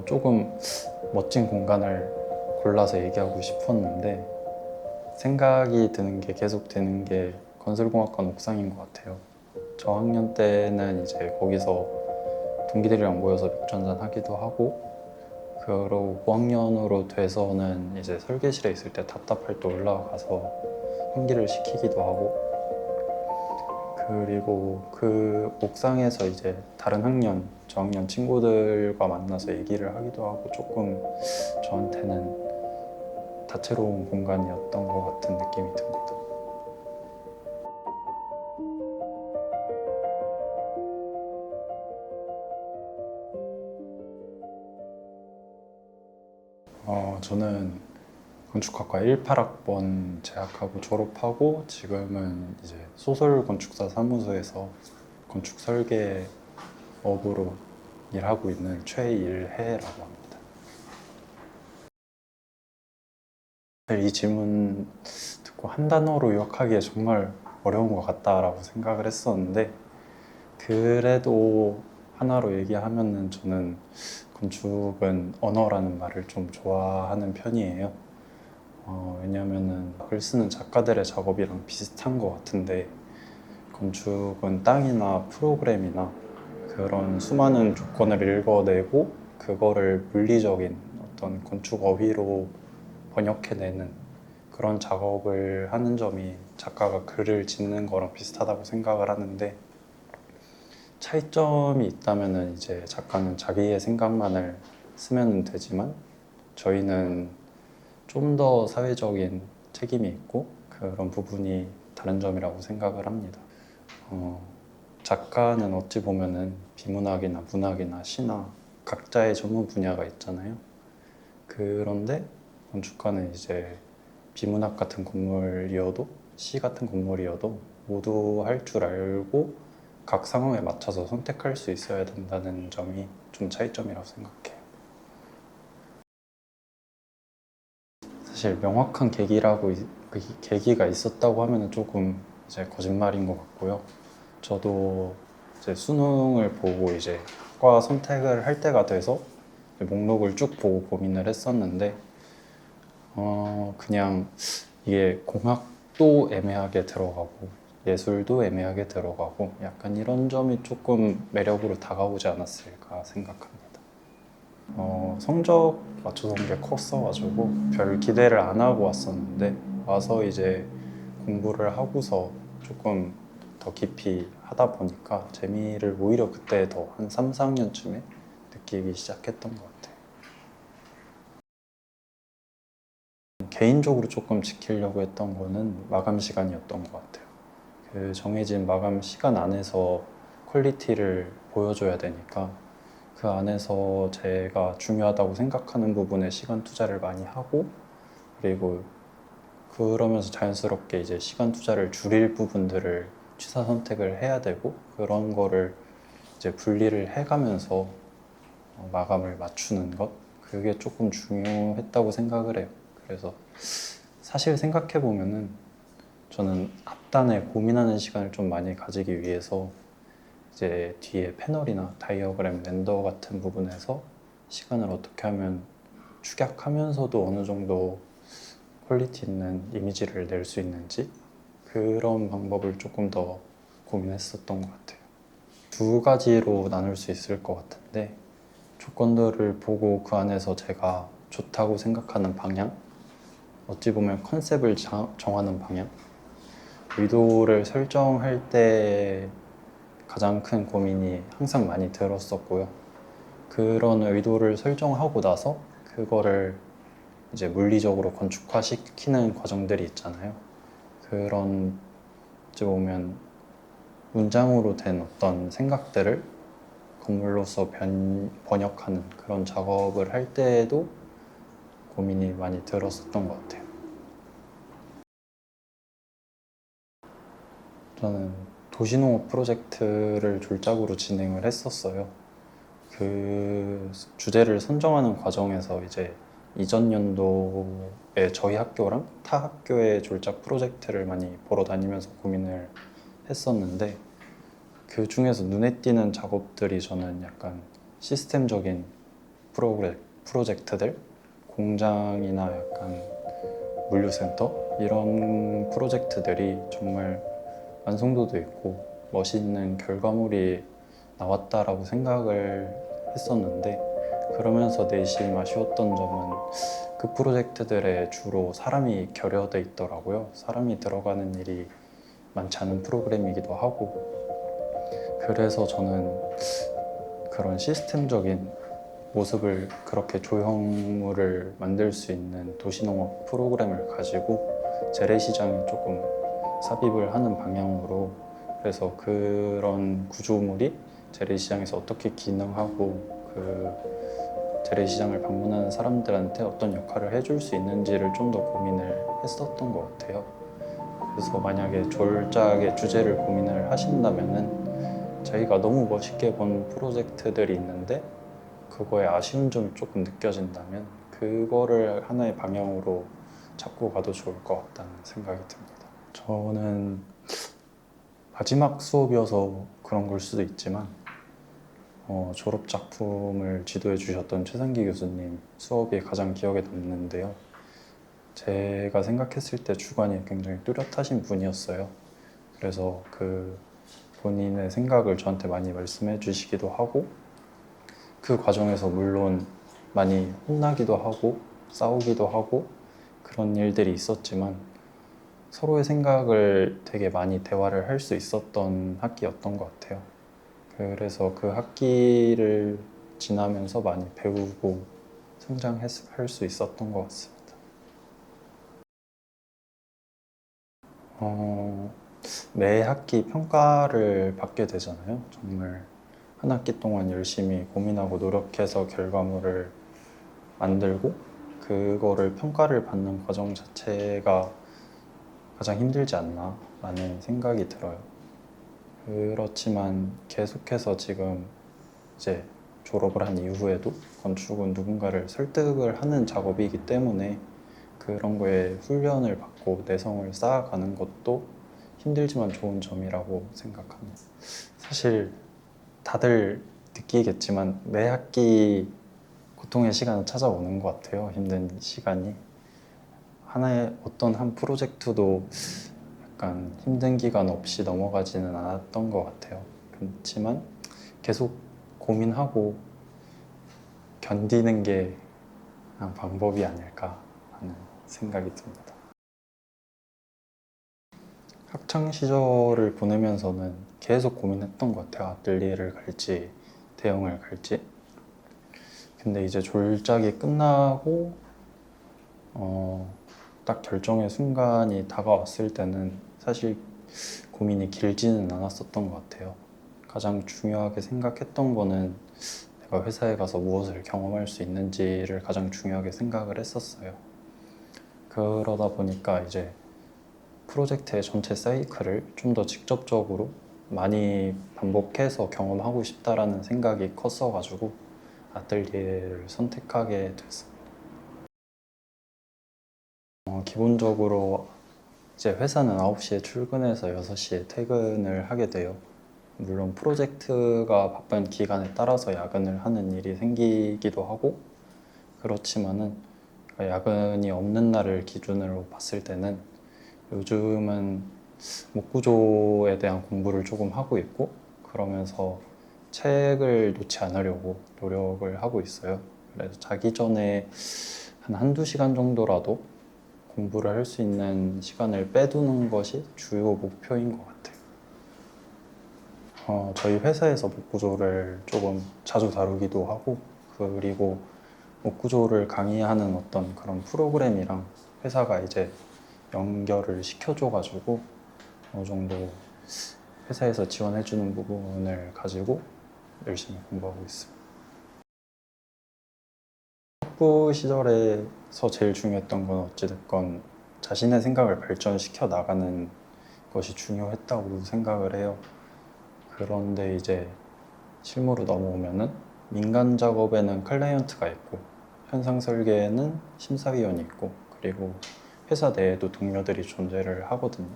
조금 멋진 공간을 골라서 얘기하고 싶었는데 생각이 드는 게 계속 드는 게 건설공학관 옥상인 것 같아요. 저학년 때는 이제 거기서 동기들이랑 모여서 맥주 한잔 하기도 하고, 그러고 고학년으로 돼서는 이제 설계실에 있을 때 답답할 때 올라가서 환기를 시키기도 하고, 그리고 그 옥상에서 이제 다른 학년, 저학년 친구들과 만나서 얘기를 하기도 하고, 조금 저한테는 다채로운 공간이었던 것 같은 느낌이 듭니다. 저는 건축학과 18학번 재학하고 졸업하고 지금은 이제 소설 건축사 사무소에서 건축 설계 업으로 일하고 있는 최일해라고 합니다. 이 질문 듣고 한 단어로 요약하기에 정말 어려운 것 같다라고 생각을 했었는데, 그래도 하나로 얘기하면은 저는 건축은 언어라는 말을 좀 좋아하는 편이에요. 왜냐면은 글 쓰는 작가들의 작업이랑 비슷한 것 같은데, 건축은 땅이나 프로그램이나 그런 수많은 조건을 읽어내고 그거를 물리적인 어떤 건축 어휘로 번역해내는 그런 작업을 하는 점이 작가가 글을 짓는 거랑 비슷하다고 생각을 하는데, 차이점이 있다면은 이제 작가는 자기의 생각만을 쓰면 되지만 저희는 좀 더 사회적인 책임이 있고 그런 부분이 다른 점이라고 생각을 합니다. 작가는 어찌 보면은 비문학이나 문학이나 시나 각자의 전문 분야가 있잖아요. 그런데 건축가는 이제 비문학 같은 건물이어도 시 같은 건물이어도 모두 할 줄 알고 각 상황에 맞춰서 선택할 수 있어야 된다는 점이 좀 차이점이라고 생각해요. 사실 명확한 그 계기가 있었다고 하면 조금 이제 거짓말인 것 같고요. 저도 이제 수능을 보고 이제 과 선택을 할 때가 돼서 목록을 쭉 보고 고민을 했었는데, 그냥 이게 공학도 애매하게 들어가고 예술도 애매하게 들어가고 약간 이런 점이 조금 매력으로 다가오지 않았을까 생각합니다. 성적 맞춰서 온 게 컸어가지고 별 기대를 안 하고 왔었는데, 와서 이제 공부를 하고서 조금 더 깊이 하다 보니까 재미를 오히려 그때 더 한 3, 4학년쯤에 느끼기 시작했던 것 같아요. 개인적으로 조금 지키려고 했던 거는 마감 시간이었던 것 같아요. 그 정해진 마감 시간 안에서 퀄리티를 보여줘야 되니까 그 안에서 제가 중요하다고 생각하는 부분에 시간 투자를 많이 하고, 그리고 그러면서 자연스럽게 이제 시간 투자를 줄일 부분들을 취사 선택을 해야 되고, 그런 거를 이제 분리를 해가면서 마감을 맞추는 것, 그게 조금 중요했다고 생각을 해요. 그래서 사실 생각해 보면은 저는 앞단에 고민하는 시간을 좀 많이 가지기 위해서 이제 뒤에 패널이나 다이어그램 렌더 같은 부분에서 시간을 어떻게 하면 축약하면서도 어느 정도 퀄리티 있는 이미지를 낼 수 있는지, 그런 방법을 조금 더 고민했었던 것 같아요. 두 가지로 나눌 수 있을 것 같은데, 조건들을 보고 그 안에서 제가 좋다고 생각하는 방향, 어찌 보면 컨셉을 정하는 방향, 의도를 설정할 때 가장 큰 고민이 항상 많이 들었었고요. 그런 의도를 설정하고 나서 그거를 이제 물리적으로 건축화시키는 과정들이 있잖아요. 그런 어찌 보면 문장으로 된 어떤 생각들을 건물로서 번역하는 그런 작업을 할 때에도 고민이 많이 들었었던 것 같아요. 저는 도시농업 프로젝트를 졸작으로 진행을 했었어요. 그 주제를 선정하는 과정에서 이제 이전 연도에 저희 학교랑 타 학교의 졸작 프로젝트를 많이 보러 다니면서 고민을 했었는데, 그 중에서 눈에 띄는 작업들이 저는 약간 시스템적인 프로젝트들, 공장이나 약간 물류센터 이런 프로젝트들이 정말 완성도도 있고 멋있는 결과물이 나왔다라고 생각을 했었는데, 그러면서 내심 아쉬웠던 점은 그 프로젝트들에 주로 사람이 결여돼 있더라고요. 사람이 들어가는 일이 많지 않은 프로그램이기도 하고, 그래서 저는 그런 시스템적인 모습을, 그렇게 조형물을 만들 수 있는 도시농업 프로그램을 가지고 재래시장에 조금 삽입을 하는 방향으로, 그래서 그런 구조물이 재래시장에서 어떻게 기능하고 그 재래시장을 방문하는 사람들한테 어떤 역할을 해줄 수 있는지를 좀 더 고민을 했었던 것 같아요. 그래서 만약에 졸작의 주제를 고민을 하신다면은, 저희가 너무 멋있게 본 프로젝트들이 있는데 그거에 아쉬운 점이 조금 느껴진다면 그거를 하나의 방향으로 잡고 가도 좋을 것 같다는 생각이 듭니다. 저는 마지막 수업이어서 그런 걸 수도 있지만 졸업 작품을 지도해 주셨던 최상기 교수님 수업이 가장 기억에 남는데요. 제가 생각했을 때 주관이 굉장히 뚜렷하신 분이었어요. 그래서 그 본인의 생각을 저한테 많이 말씀해 주시기도 하고, 그 과정에서 물론 많이 혼나기도 하고 싸우기도 하고 그런 일들이 있었지만, 서로의 생각을 되게 많이 대화를 할 수 있었던 학기였던 것 같아요. 그래서 그 학기를 지나면서 많이 배우고 성장할 수 있었던 것 같습니다. 매 학기 평가를 받게 되잖아요. 정말 한 학기 동안 열심히 고민하고 노력해서 결과물을 만들고 그거를 평가를 받는 과정 자체가 가장 힘들지 않나 라는 생각이 들어요. 그렇지만 계속해서 지금 이제 졸업을 한 이후에도 건축은 누군가를 설득을 하는 작업이기 때문에 그런 거에 훈련을 받고 내성을 쌓아가는 것도 힘들지만 좋은 점이라고 생각합니다. 사실 다들 느끼겠지만 매 학기 고통의 시간은 찾아오는 것 같아요. 힘든 시간이. 하나의 어떤 한 프로젝트도 약간 힘든 기간 없이 넘어가지는 않았던 것 같아요. 그렇지만 계속 고민하고 견디는 게 그냥 방법이 아닐까 하는 생각이 듭니다. 학창 시절을 보내면서는 계속 고민했던 것 같아요. 아뜰리에를 갈지 대형을 갈지. 근데 이제 졸작이 끝나고 딱 결정의 순간이 다가왔을 때는 사실 고민이 길지는 않았었던 것 같아요. 가장 중요하게 생각했던 거는 내가 회사에 가서 무엇을 경험할 수 있는지를 가장 중요하게 생각을 했었어요. 그러다 보니까 이제 프로젝트의 전체 사이클을 좀 더 직접적으로 많이 반복해서 경험하고 싶다라는 생각이 컸어가지고 아뜰리에를 선택하게 됐습니다. 기본적으로 이제 회사는 9시에 출근해서 6시에 퇴근을 하게 돼요. 물론 프로젝트가 바쁜 기간에 따라서 야근을 하는 일이 생기기도 하고, 그렇지만은 야근이 없는 날을 기준으로 봤을 때는 요즘은 목구조에 대한 공부를 조금 하고 있고, 그러면서 책을 놓지 않으려고 노력을 하고 있어요. 그래서 자기 전에 한두 시간 정도라도 공부를 할 수 있는 시간을 빼두는 것이 주요 목표인 것 같아요. 저희 회사에서 목구조를 조금 자주 다루기도 하고, 그리고 목구조를 강의하는 어떤 그런 프로그램이랑 회사가 이제 연결을 시켜줘가지고 어느 정도 회사에서 지원해주는 부분을 가지고 열심히 공부하고 있습니다. 학부 시절에서 제일 중요했던 건 어찌됐건 자신의 생각을 발전시켜 나가는 것이 중요했다고 생각을 해요. 그런데 이제 실무로 넘어오면은 민간 작업에는 클라이언트가 있고 현상 설계에는 심사위원이 있고 그리고 회사 내에도 동료들이 존재를 하거든요.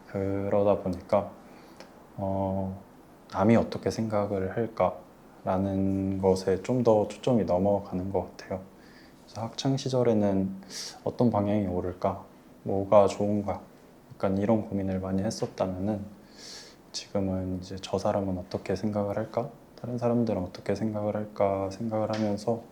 그러다 보니까 남이 어떻게 생각을 할까, 라는 것에 좀 더 초점이 넘어가는 것 같아요. 그래서 학창 시절에는 어떤 방향이 옳을까? 뭐가 좋은가? 약간 이런 고민을 많이 했었다면은 지금은 이제 저 사람은 어떻게 생각을 할까? 다른 사람들은 어떻게 생각을 할까 생각을 하면서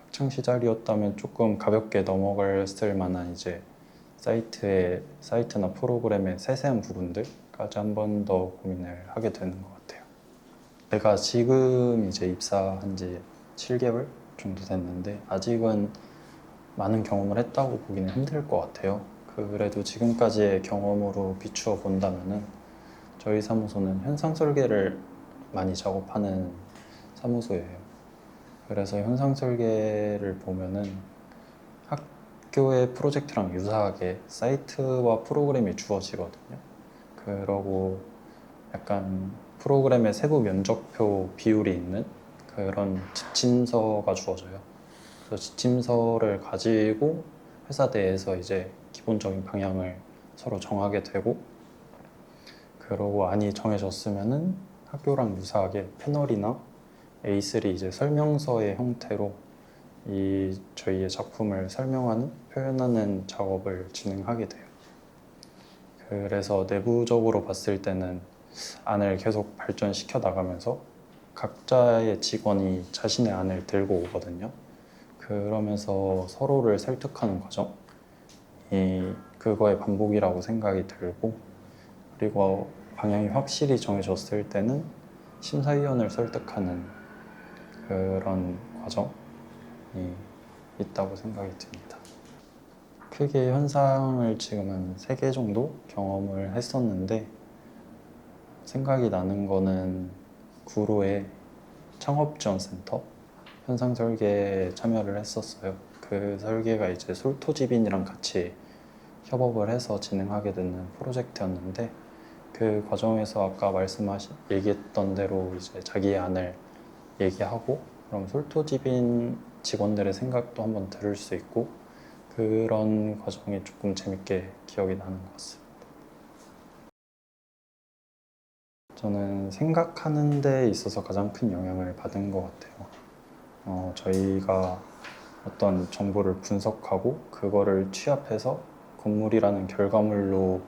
학창 시절이었다면 조금 가볍게 넘어갔을 만한 이제 사이트나 프로그램의 세세한 부분들까지 한 번 더 고민을 하게 되는 것 같아요. 제가 지금 이제 입사한 지 7개월 정도 됐는데 아직은 많은 경험을 했다고 보기는 힘들 것 같아요. 그래도 지금까지의 경험으로 비추어 본다면은 저희 사무소는 현상 설계를 많이 작업하는 사무소예요. 그래서 현상 설계를 보면은 학교의 프로젝트랑 유사하게 사이트와 프로그램이 주어지거든요. 그러고 약간 프로그램의 세부 면적표 비율이 있는 그런 지침서가 주어져요. 그래서 지침서를 가지고 회사 내에서 이제 기본적인 방향을 서로 정하게 되고, 그러고 안이 정해졌으면은 학교랑 유사하게 패널이나 A3 이제 설명서의 형태로 이 저희의 작품을 설명하는, 표현하는 작업을 진행하게 돼요. 그래서 내부적으로 봤을 때는 안을 계속 발전시켜 나가면서 각자의 직원이 자신의 안을 들고 오거든요. 그러면서 서로를 설득하는 과정이 그거의 반복이라고 생각이 들고, 그리고 방향이 확실히 정해졌을 때는 심사위원을 설득하는 그런 과정이 있다고 생각이 듭니다. 크게 현상을 지금은 3개 정도 경험을 했었는데 생각이 나는 거는 구로의 창업지원센터 현상 설계에 참여를 했었어요. 그 설계가 이제 솔토지빈이랑 같이 협업을 해서 진행하게 되는 프로젝트였는데, 그 과정에서 아까 얘기했던 대로 이제 자기의 안을 얘기하고, 그럼 솔토지빈 직원들의 생각도 한번 들을 수 있고, 그런 과정이 조금 재밌게 기억이 나는 것 같습니다. 저는 생각하는 데 있어서 가장 큰 영향을 받은 것 같아요. 저희가 어떤 정보를 분석하고 그거를 취합해서 건물이라는 결과물로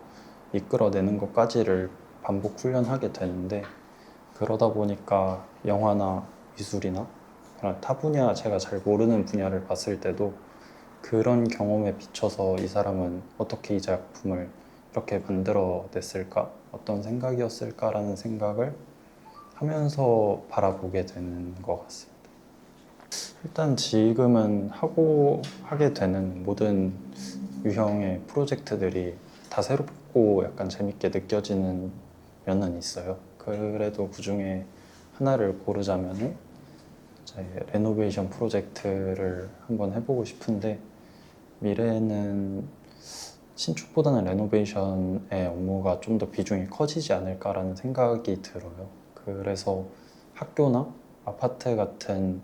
이끌어내는 것까지를 반복 훈련하게 되는데, 그러다 보니까 영화나 미술이나 그런 타 분야, 제가 잘 모르는 분야를 봤을 때도 그런 경험에 비춰서 이 사람은 어떻게 이 작품을 이렇게 만들어냈을까? 어떤 생각이었을까라는 생각을 하면서 바라보게 되는 것 같습니다. 일단 지금은 하게 되는 모든 유형의 프로젝트들이 다 새롭고 약간 재밌게 느껴지는 면은 있어요. 그래도 그 중에 하나를 고르자면은 이제 레노베이션 프로젝트를 한번 해보고 싶은데, 미래에는 신축보다는 레노베이션의 업무가 좀 더 비중이 커지지 않을까라는 생각이 들어요. 그래서 학교나 아파트 같은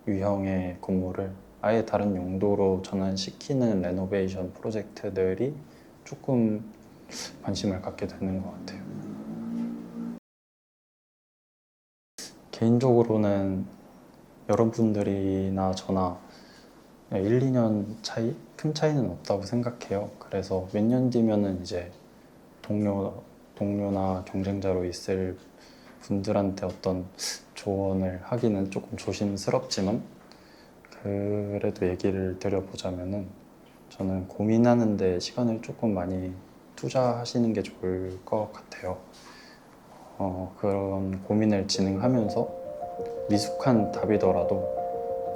유형의 건물을 아예 다른 용도로 전환시키는 레노베이션 프로젝트들이 조금 관심을 갖게 되는 것 같아요. 개인적으로는 여러분들이나 저나 1, 2년 차이? 큰 차이는 없다고 생각해요. 그래서 몇 년 뒤면은 이제 동료나 경쟁자로 있을 분들한테 어떤 조언을 하기는 조금 조심스럽지만, 그래도 얘기를 드려보자면은 저는 고민하는데 시간을 조금 많이 투자하시는 게 좋을 것 같아요. 그런 고민을 진행하면서 미숙한 답이더라도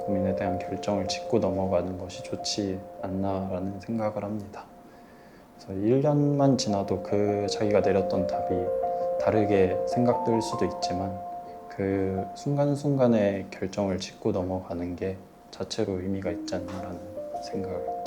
고민에 대한 결정을 짓고 넘어가는 것이 좋지 않나라는 생각을 합니다. 그래서 1년만 지나도 자기가 내렸던 답이 다르게 생각될 수도 있지만, 그 순간순간의 결정을 짚고 넘어가는 게 자체로 의미가 있지 않나라는 생각을